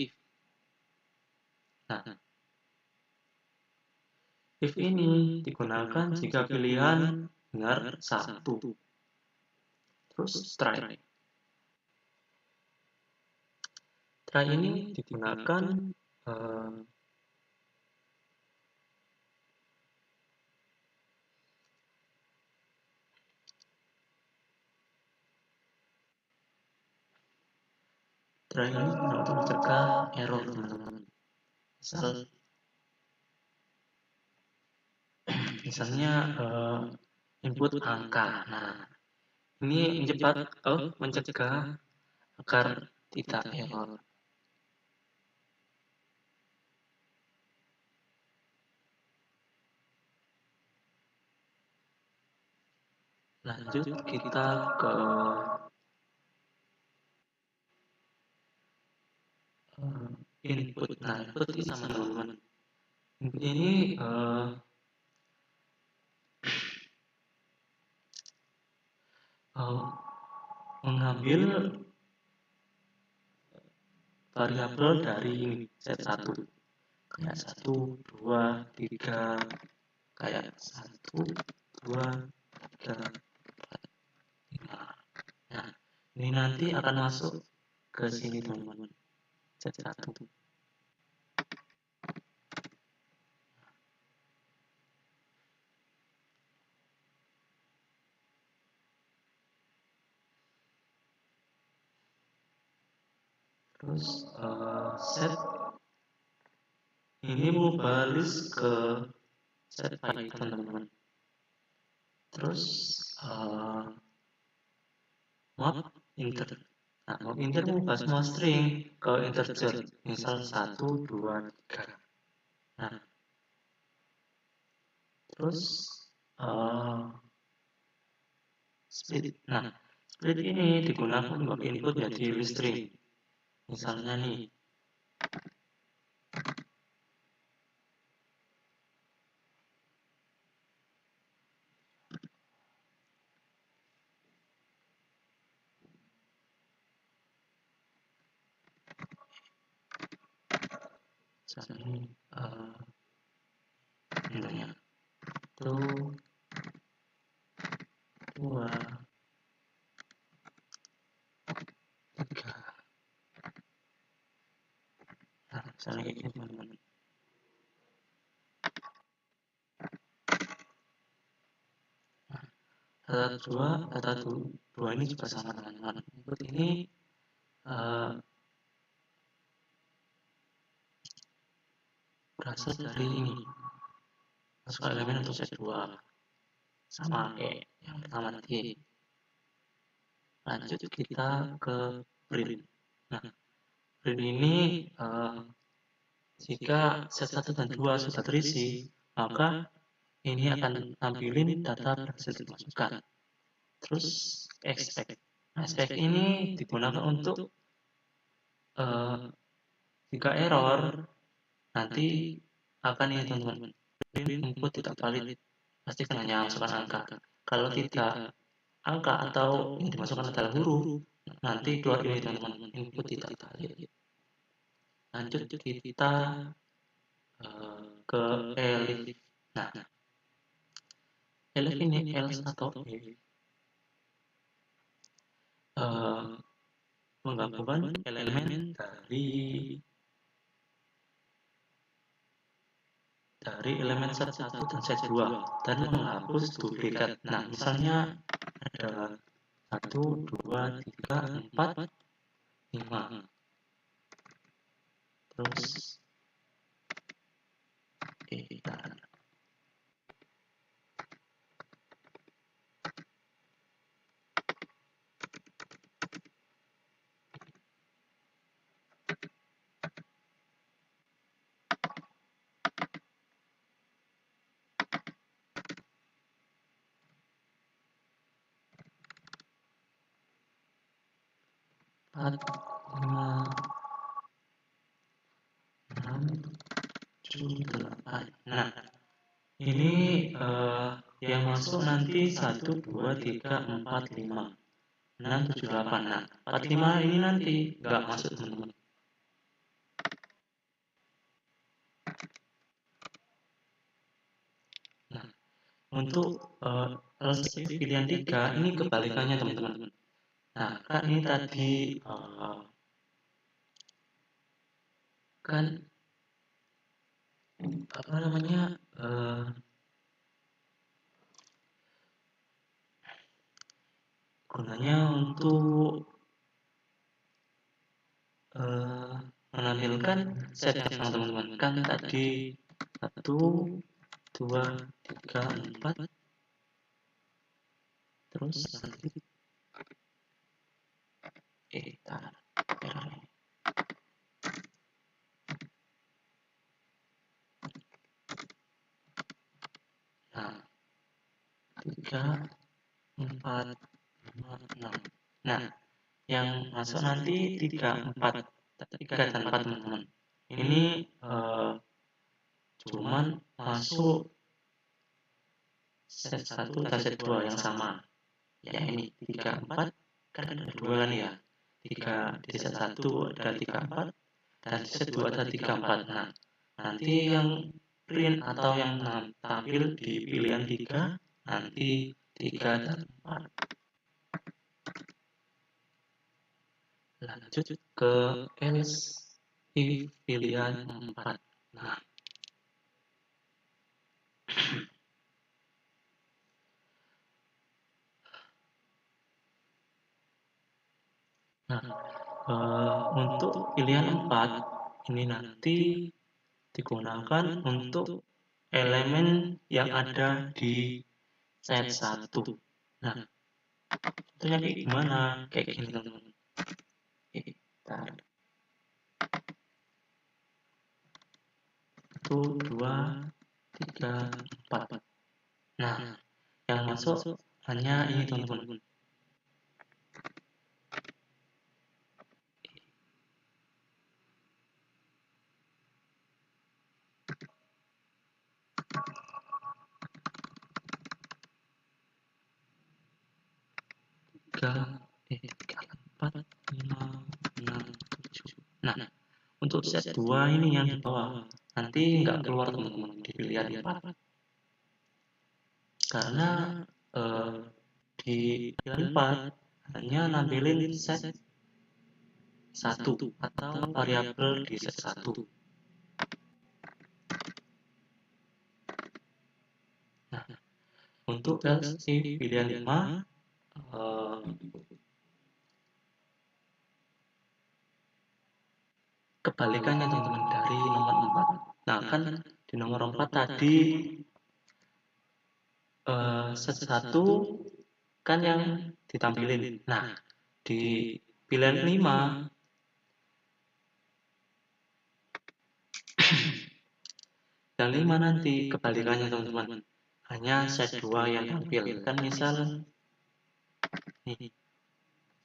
Nah, if ini digunakan jika pilihan benar 1. Terus try. Try ini digunakan try ini untuk mencegah error teman-teman. Misalnya input angka. Nah, ini mencegah agar tidak error. Lanjut kita ke input. Nah, input ini sama teman-teman. Input ini mengambil variabel dari ini set 1. Kayak 1, 2, 3, kayak 1, 2, 3, 4, 5. Nah, ini nanti akan masuk ke sini teman-teman. Set 1. Terus set ini mengubah list ke set Python teman-teman. Terus map inter. Nah, map inter mengubah semua string ke integer. Misal 1, 2, 3. Nah, terus split. Nah, split ini digunakan untuk input jadi list string. Misalnya nih, misalnya ini intinya 1, 2, 3. Nah, misalnya kayak gini teman-teman. Data 2 ini juga sama teman-teman. Input ini berasal dari ini. Masuk elemen untuk set 2. Sama kayak yang pertama tadi. Lanjut kita ke print. Nah, print ini jika set 1 dan 2 sudah terisi, maka ini akan tampilin data berhasil dimasukkan. Terus expect. Nah, expect ini digunakan untuk jika error nanti akan ini teman-teman. Print input tidak valid. Pastikan hanya masukkan angka. Kalau tidak angka atau yang dimasukkan adalah huruf, nanti keluar ini teman-teman, input tidak valid. Lanjut kita ke elif. Nah, elif ini else atau if menggabungkan elemen dari elemen set 1 dan set 2 dan menghapus duplikat. Nah, misalnya ada 1, 2, 3, 4, 5. Terus kita empat, 5, 6, 7, 8. Nah, ini yang masuk nanti 1, 2, 3, 4, 5, 6, 7, 8. Nah, 4, 5 ini nanti nggak masuk teman-teman. Nah, untuk else pilihan 3 ini kebalikannya teman-teman. Nah, kan ini tadi kan apa namanya gunanya untuk menampilkan set yang teman-teman. Kan tadi 1, 2, 3, 4, terus nanti kita nah 3, 4, 5, 6. Nah, yang masuk nanti 3, 4, 3 dan 4 teman-teman. Ini cuman masuk set 1 dan set 2 yang sama. Ya ini 3, 4 kan ada 2 kan ya. 3 di set 1 ada 3, 4 dan di set 2 ada 3, 4. Nah, nanti yang print atau yang tampil di pilihan 3 nanti 3 dan 4. Lanjut ke else if pilihan 4. Nah, untuk pilihan 4 ini nanti digunakan untuk elemen yang ada di set 1. Nah, contohnya kayak gimana? Kayak gini teman-teman. Kita 1, 2, 3, 4. Nah, yang masuk hanya ini teman-teman. Tiga, 4, 5, 6, 7. Nah, untuk set 2 ini yang di bawah nanti nggak keluar teman-teman di pilihan 4 karena di pilihan 4 hanya nampilin set 1 atau variabel di set 1. Nah, untuk else if pilihan 5 kebalikannya teman-teman dari nomor 4. Nah, kan di nomor 4 tadi set 1 kan yang ditampilin. Nah, di pilihan 5 yang 5 nanti kebalikannya teman-teman. Hanya set 2 yang tampil. Kan misal nih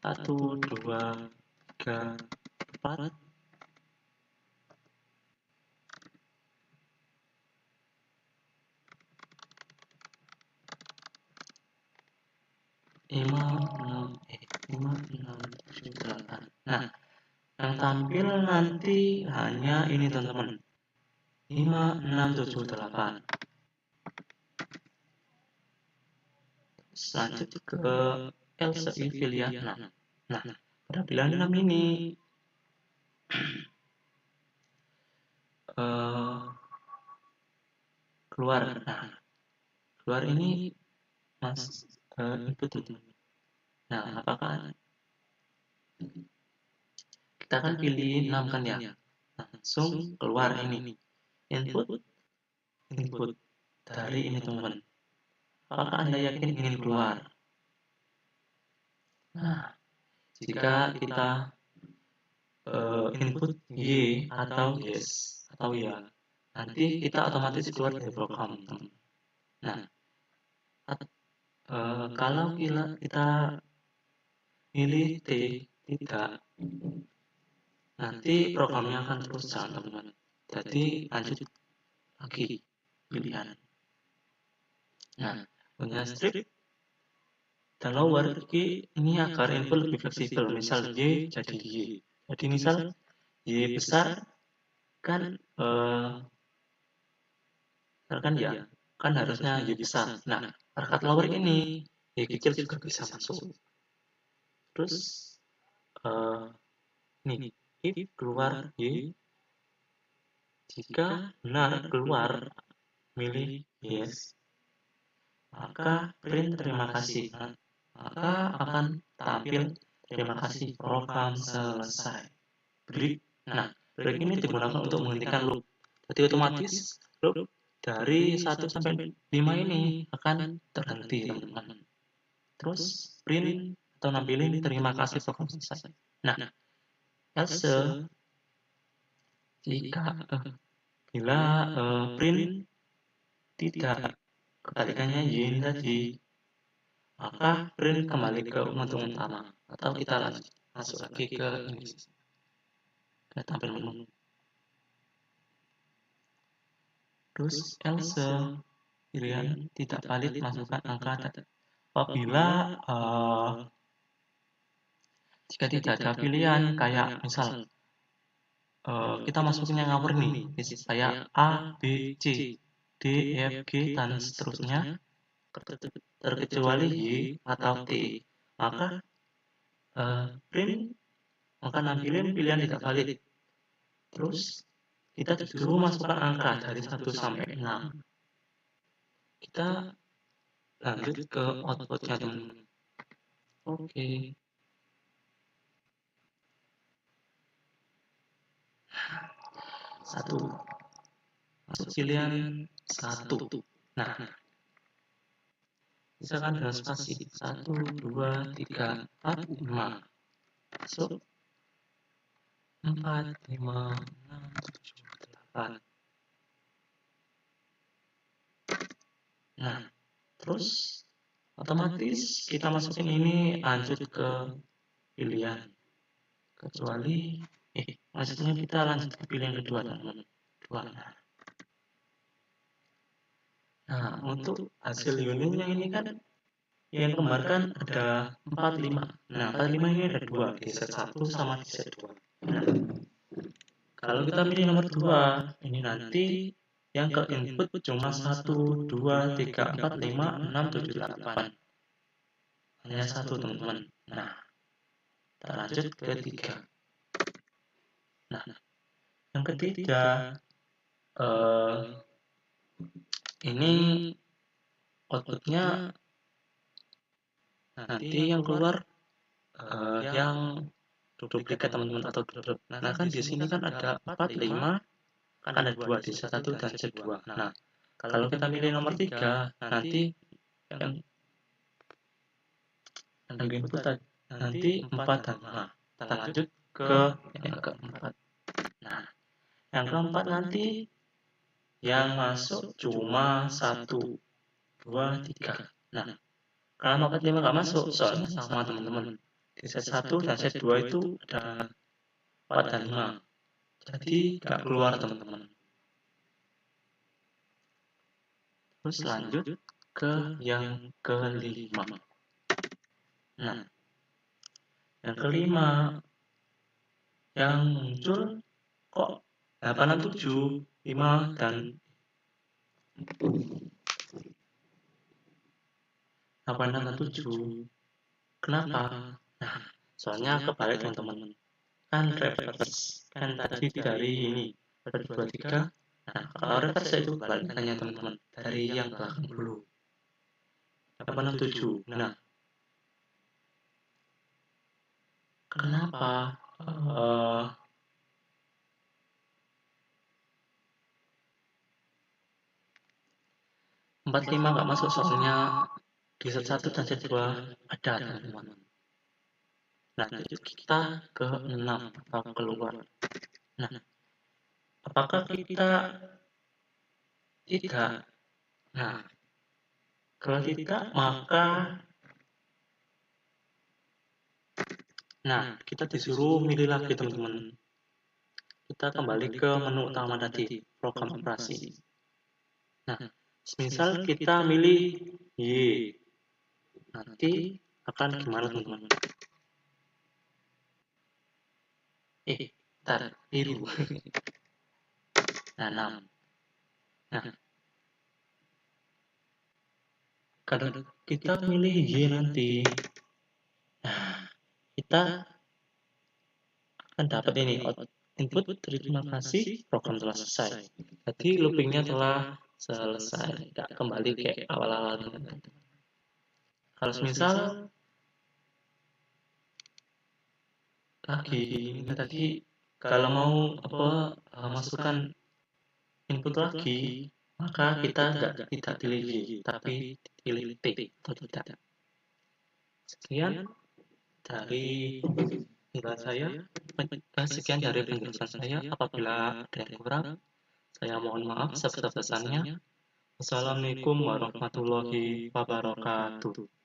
1, 2, 3, 4, 5, 6, 7, 8. Nah, yang tampil nanti hanya ini teman-teman, 5, 6, 7, 8. Lanjut ke else if pilihan 6. Nah, pada pilihan 6 ini keluar. Nah, keluar ini input itu. Nah, apakah kita kan pilih 6 kan ya? Nah, langsung keluar ini input dari ini teman-teman. Apakah Anda yakin ingin keluar? Nah, jika kita input Y atau yes atau ya, nanti kita otomatis keluar dari program. Nah, kalau kita pilih T tidak, nanti programnya akan terus jalan teman-teman. Jadi lanjut lagi pilihan. Nah, punya strip dan lower ini agar info lebih fleksibel. Misal Y jadi Y. Jadi misal Y besar kan ya kan harusnya Y besar. Nah, perangkat lower ini Y kecil juga bisa masuk. Terus nih if keluar Y, jika benar keluar milih yes, maka print terima kasih. Maka akan tampil terima kasih program selesai. Break. Nah, break ini digunakan untuk menghentikan loop. Jadi otomatis loop dari 1 sampai 5 ini akan terhenti, teman-teman. Terus print atau nampilin terima kasih program selesai. Nah, else jika bila print tidak kebalikannya Y tadi, maka print kembali ke untung utama atau kita masuk lagi ke ini, ke tampil menu. Terus else pilihan tidak valid, masukkan angka data. Apabila jika tidak ada pilihan kayak misal kita masukin yang ngawur nih, kayak A, B, C, D, E, F, G dan seterusnya, terkecuali Y atau T, maka print akan nampilin pilihan tidak valid. Terus kita disuruh masukkan angka dari 1 sampai 6. Kita lanjut ke outputnya teman-teman. Oke. Satu. Masuk pilihan 1. Nah, misalkan dengan spasi 1, 2, 3, 4, 5. Masuk 4, 5, 6, 7, 8. Nah, terus otomatis kita masukin ini lanjut ke pilihan. Kecuali maksudnya kita lanjut ke pilihan kedua teman-teman. Nah, untuk hasil unit yang ini kan yang kembar kan ada 45. Nah, 45 ini ada 2, di set 1 sama di set 2. Nah, kalau kita pilih nomor 2, ini nanti yang ke input cuma 1, 2, 3, 4, 5, 6, 7, 8. Hanya 1 teman-teman. Nah, kita lanjut ke 3. Nah, yang ketiga ini outputnya nanti yang keluar yang duplikat teman-teman atau double. Nah kan di sini kan ada 4, 5, kan ada 2 di set 1 dan set 2. Nah, kalau kita pilih nomor 3, nanti yang input nanti 4 dan 5. Kita lanjut ke yang keempat. Nah, yang keempat nanti yang masuk cuma 1, 2, 3. Nah, kalau 4, 5 nggak masuk, soalnya sama teman-teman. Di set 1 dan set 2 itu ada 4 dan 5. Jadi nggak keluar teman-teman. Terus lanjut ke yang kelima. Nah, yang kelima yang muncul kok 867, 5, dan 867. Kenapa? Nah, soalnya kebalik teman-teman. Kan reverse. Kan tadi dari ini berdua tiga. Nah, kalau reverse itu balikannya teman-teman. Dari yang belakang dulu. 867. Nah, kenapa? 45 nggak masuk soalnya di set 1 dan set 2 ada teman-teman. Nah, jadi kita ke 6 atau keluar. Nah, apakah kita tidak? Nah, kalau tidak, maka kita disuruh milih lagi teman-teman. Kita kembali ke menu utama tadi, program operasi. Nah, misal kita milih Y, nanti akan gimana teman-teman? Tar, biru. Nah, 6. Nah, kalau kita milih Y nanti, nah, kita akan dapat ini input terima kasih, program telah selesai. Jadi loopingnya telah selesai, tidak kembali kayak awal-awal teman-teman. Kalau misal lagi ini tadi, kalau mau masukkan input lagi, maka kita tidak pilih Y, tapi pilih T atau tidak. Sekian dari penjelasan saya. Sekian dari penjelasan saya. Apabila ada yang kurang, saya mohon maaf sebesar-besarnya. Wassalamualaikum warahmatullahi wabarakatuh.